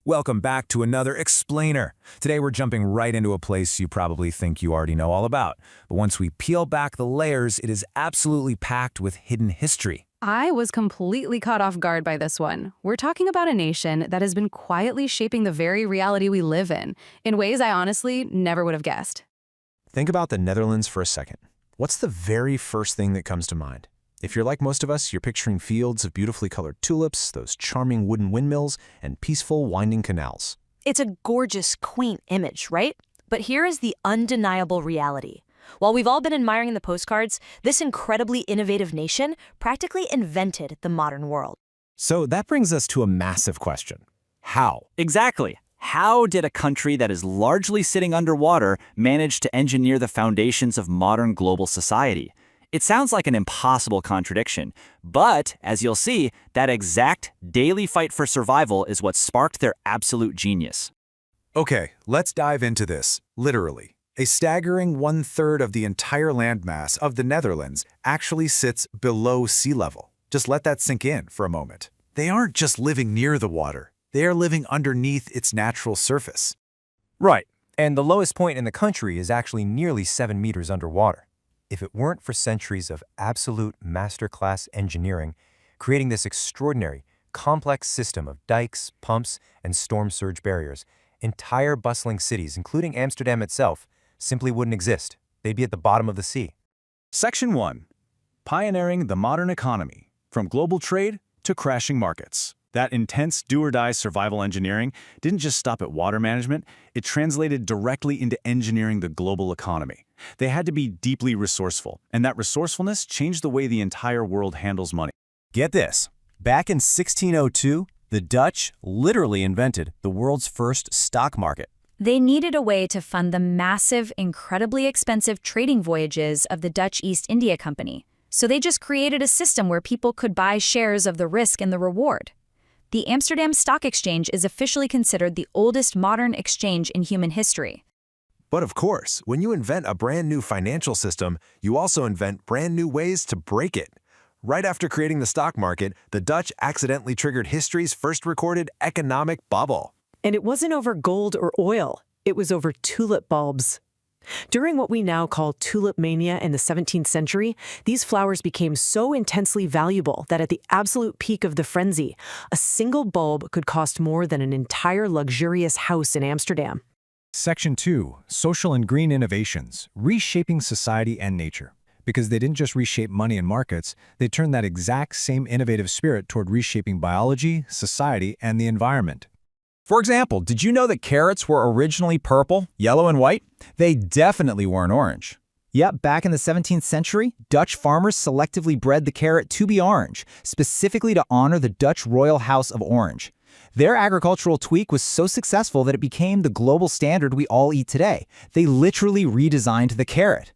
Welcome back to another Explainer. Today we're jumping right into a place you probably think you already know all about. But once we peel back the layers, it is absolutely packed with hidden history. I was completely caught off guard by this one. We're talking about a nation that has been quietly shaping the very reality we live in ways I honestly never would have guessed. Think about the Netherlands for a second. What's the very first thing that comes to mind? If you're like most of us, you're picturing fields of beautifully colored tulips, those charming wooden windmills, and peaceful winding canals. It's a gorgeous, quaint image, right? But here is the undeniable reality. While we've all been admiring the postcards, this incredibly innovative nation practically invented the modern world. So that brings us to a massive question. How? Exactly. How did a country that is largely sitting underwater manage to engineer the foundations of modern global society? It sounds like an impossible contradiction, but as you'll see, that exact daily fight for survival is what sparked their absolute genius. Okay, let's dive into this, literally. A staggering one-third of the entire landmass of the Netherlands actually sits below sea level. Just let that sink in for a moment. They aren't just living near the water. They are living underneath its natural surface. Right, and the lowest point in the country is actually nearly 7 meters underwater. If it weren't for centuries of absolute masterclass engineering, creating this extraordinary, complex system of dikes, pumps, and storm surge barriers, entire bustling cities, including Amsterdam itself, simply wouldn't exist. They'd be at the bottom of the sea. Section 1. Pioneering the modern economy, from global trade to crashing markets. That intense do-or-die survival engineering didn't just stop at water management, it translated directly into engineering the global economy. They had to be deeply resourceful, and that resourcefulness changed the way the entire world handles money. Get this. Back in 1602, the Dutch literally invented the world's first stock market. They needed a way to fund the massive, incredibly expensive trading voyages of the Dutch East India Company. So they just created a system where people could buy shares of the risk and the reward. The Amsterdam Stock Exchange is officially considered the oldest modern exchange in human history. But of course, when you invent a brand new financial system, you also invent brand new ways to break it. Right after creating the stock market, the Dutch accidentally triggered history's first recorded economic bubble. And it wasn't over gold or oil. It was over tulip bulbs. During what we now call tulip mania in the 17th century, these flowers became so intensely valuable that at the absolute peak of the frenzy, a single bulb could cost more than an entire luxurious house in Amsterdam. Section 2. Social and green innovations, reshaping society and nature. Because they didn't just reshape money and markets, they turned that exact same innovative spirit toward reshaping biology, society, and the environment. For example, did you know that carrots were originally purple, yellow, and white? They definitely weren't orange. Yep, back in the 17th century, Dutch farmers selectively bred the carrot to be orange, specifically to honor the Dutch royal house of Orange. Their agricultural tweak was so successful that it became the global standard we all eat today. They literally redesigned the carrot.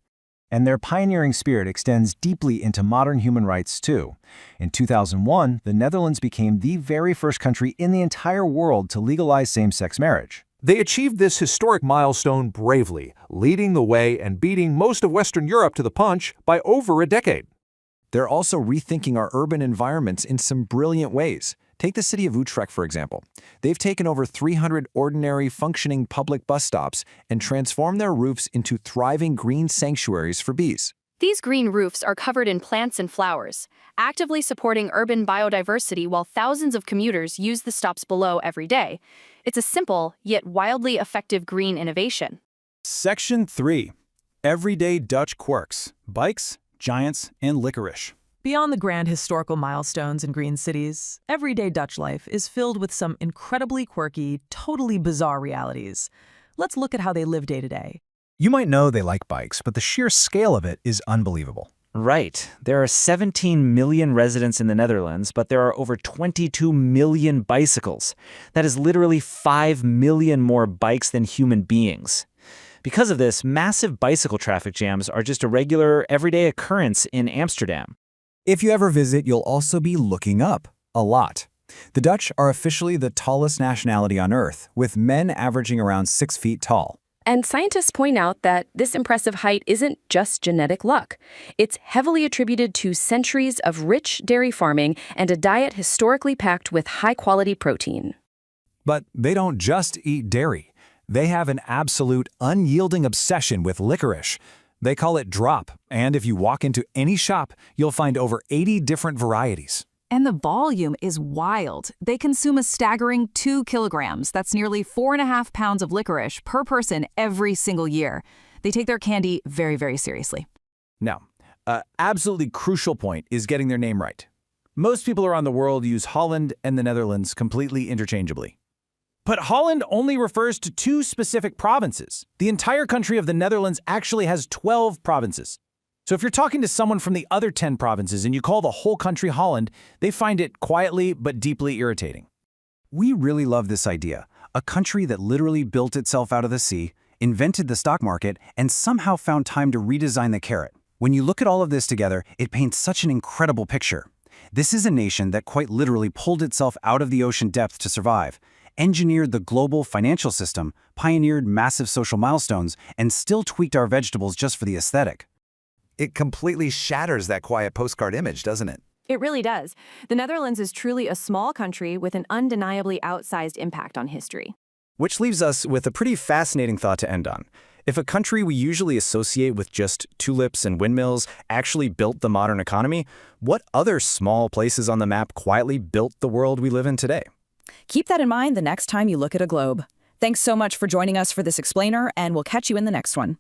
And their pioneering spirit extends deeply into modern human rights, too. In 2001, the Netherlands became the very first country in the entire world to legalize same-sex marriage. They achieved this historic milestone bravely, leading the way and beating most of Western Europe to the punch by over a decade. They're also rethinking our urban environments in some brilliant ways. Take the city of Utrecht, for example. They've taken over 300 ordinary, functioning public bus stops and transformed their roofs into thriving green sanctuaries for bees. These green roofs are covered in plants and flowers, actively supporting urban biodiversity while thousands of commuters use the stops below every day. It's a simple, yet wildly effective green innovation. Section 3. Everyday Dutch quirks, bikes, giants, and licorice. Beyond the grand historical milestones in green cities, everyday Dutch life is filled with some incredibly quirky, totally bizarre realities. Let's look at how they live day to day. You might know they like bikes, but the sheer scale of it is unbelievable. Right. There are 17 million residents in the Netherlands, but there are over 22 million bicycles. That is literally 5 million more bikes than human beings. Because of this, massive bicycle traffic jams are just a regular, everyday occurrence in Amsterdam. If you ever visit, you'll also be looking up a lot. The Dutch are officially the tallest nationality on Earth, with men averaging around 6 feet tall. And scientists point out that this impressive height isn't just genetic luck. It's heavily attributed to centuries of rich dairy farming and a diet historically packed with high-quality protein. But they don't just eat dairy. They have an absolute unyielding obsession with licorice. They call it drop, and if you walk into any shop, you'll find over 80 different varieties. And the volume is wild. They consume a staggering 2 kilograms. That's nearly 4.5 pounds of licorice per person every single year. They take their candy very, very seriously. Now, an absolutely crucial point is getting their name right. Most people around the world use Holland and the Netherlands completely interchangeably. But Holland only refers to 2 specific provinces. The entire country of the Netherlands actually has 12 provinces. So if you're talking to someone from the other 10 provinces and you call the whole country Holland, they find it quietly but deeply irritating. We really love this idea. A country that literally built itself out of the sea, invented the stock market, and somehow found time to redesign the carrot. When you look at all of this together, it paints such an incredible picture. This is a nation that quite literally pulled itself out of the ocean depth to survive, engineered the global financial system, pioneered massive social milestones, and still tweaked our vegetables just for the aesthetic. It completely shatters that quiet postcard image, doesn't it? It really does. The Netherlands is truly a small country with an undeniably outsized impact on history. Which leaves us with a pretty fascinating thought to end on. If a country we usually associate with just tulips and windmills actually built the modern economy, what other small places on the map quietly built the world we live in today? Keep that in mind the next time you look at a globe. Thanks so much for joining us for this explainer, and we'll catch you in the next one.